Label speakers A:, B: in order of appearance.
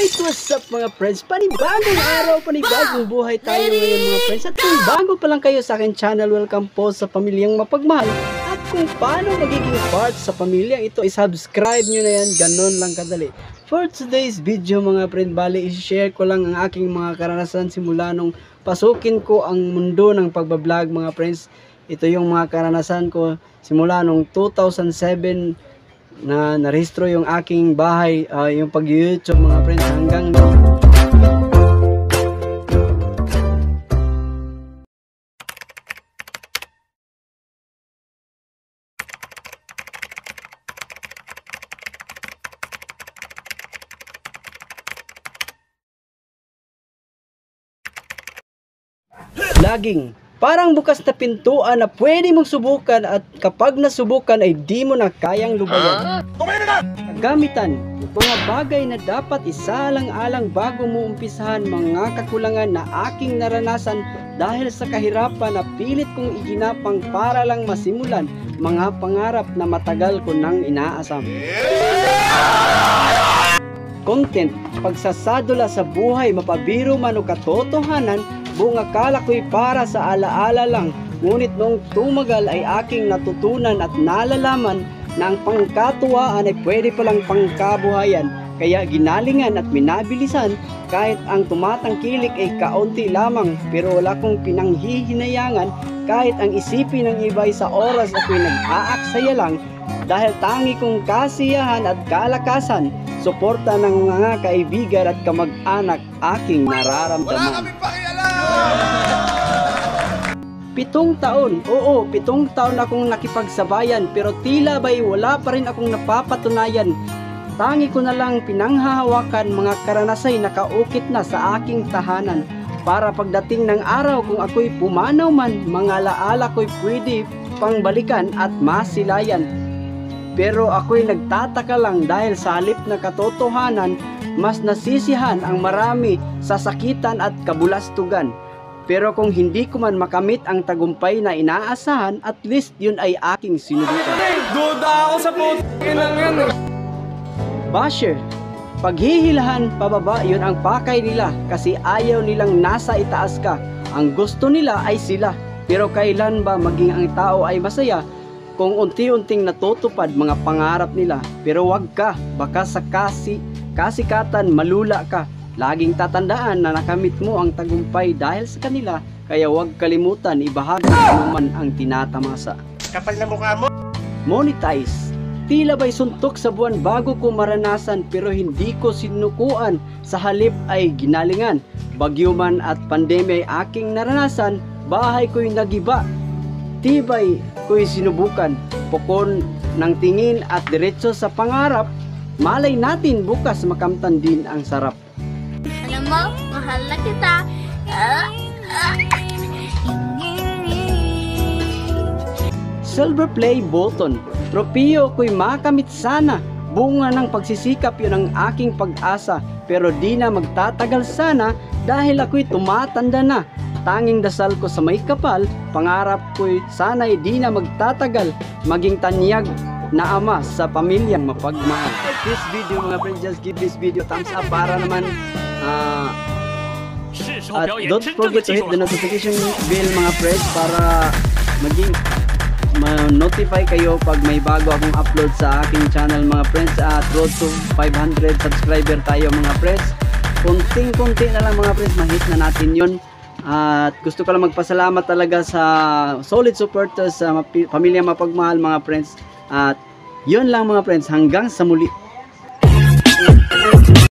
A: Alright, what's up mga friends? Panibagong araw, panibagong buhay tayo ngayon mga friends. At kung bago pa lang kayo sa akin channel, welcome po sa Pamilyang Mapagmahal. At kung paano magiging part sa pamilya ito, i-subscribe nyo na yan, ganon lang kadali. For today's video mga friend, bali i-share ko lang ang aking mga karanasan simula nung pasukin ko ang mundo ng pagbablog mga friends. Ito yung mga karanasan ko simula nung 2007 na narehistro yung aking bahay, yung pag-YouTube mga friends hanggang vlogging. Parang bukas na pintuan na pwede mong subukan at kapag nasubukan ay di mo na kayang lubayan. Gamitan, mga bagay na dapat isalang-alang bago mo umpisahan, mga kakulangan na aking naranasan dahil sa kahirapan na pilit kong iginapang para lang masimulan, mga pangarap na matagal ko nang inaasam. Content, pagsasadula sa buhay, mapabiro man o katotohanan, buong akala ko'y para sa alaala lang, ngunit noong tumagal ay aking natutunan at nalalaman na ang pangkatuwaan ay pwede palang pangkabuhayan, kaya ginalingan at minabilisan kahit ang tumatangkilik ay kaunti lamang, pero wala kong pinanghihinayangan kahit ang isipin ng iba ay sa oras ako'y nag-aaksaya lang, dahil tangi kong kasiyahan at kalakasan, suporta ng mga kaibigan at kamag-anak aking nararamdaman. 7 taon, oo, 7 taon akong nakipagsabayan, pero tila ba'y wala pa rin akong napapatunayan. Tangi ko na lang pinanghahawakan mga karanasay na kaukit na sa aking tahanan, para pagdating ng araw kung ako'y pumanaw man, mga alaala ko'y pwede pang balikan at masilayan. Pero ako'y nagtataka lang dahil sa halip na katotohanan, mas nasisihan ang marami sa sakitan at kabulastugan. Pero kung hindi ko man makamit ang tagumpay na inaasahan, at least yun ay aking sinubukan.
B: Duda ako sa putin lang yan eh.
A: Basher, paghihilahan pababa, yun ang pakay nila kasi ayaw nilang nasa itaas ka. Ang gusto nila ay sila. Pero kailan ba maging ang tao ay masaya kung unti-unting natutupad mga pangarap nila? Pero wag ka, baka sa kasikatan malula ka. Laging tatandaan na nakamit mo ang tagumpay dahil sa kanila, kaya huwag kalimutan ibahagi mo man ang tinatamasa.
B: Kapal na mukha mo.
A: Monetize. Tila ba'y suntok sa buwan bago ko maranasan, pero hindi ko sinukuan, sa halip ay ginalingan. Bagyo man at pandemya ay aking naranasan, bahay ko'y nagiba. Tibay ko'y sinubukan, pukon ng tingin at diretso sa pangarap. Malay natin bukas makamtan din ang sarap.
C: Alam mo, mahal na kita.
A: Silver play button. Tropeo ko'y makamit sana. Bunga ng pagsisikap yun ang aking pag-asa. Pero di na magtatagal sana dahil ako'y tumatanda na. Tanging dasal ko sa may kapal, pangarap ko'y sana'y di na magtatagal, maging tanyag na ama sa pamilyang mapagmahal. Like this video mga friends, just give this video thumbs up para naman at don't forget to hit the notification bell mga friends para maging ma-notify kayo pag may bago akong upload sa aking channel mga friends. At road to 500 subscriber tayo mga friends. Kunting-kunti na lang mga friends, ma-hit na natin yun. At gusto ko lang magpasalamat talaga sa solid supporters sa Pamilyang Mapagmahal mga friends. At yun lang mga friends, hanggang sa muli.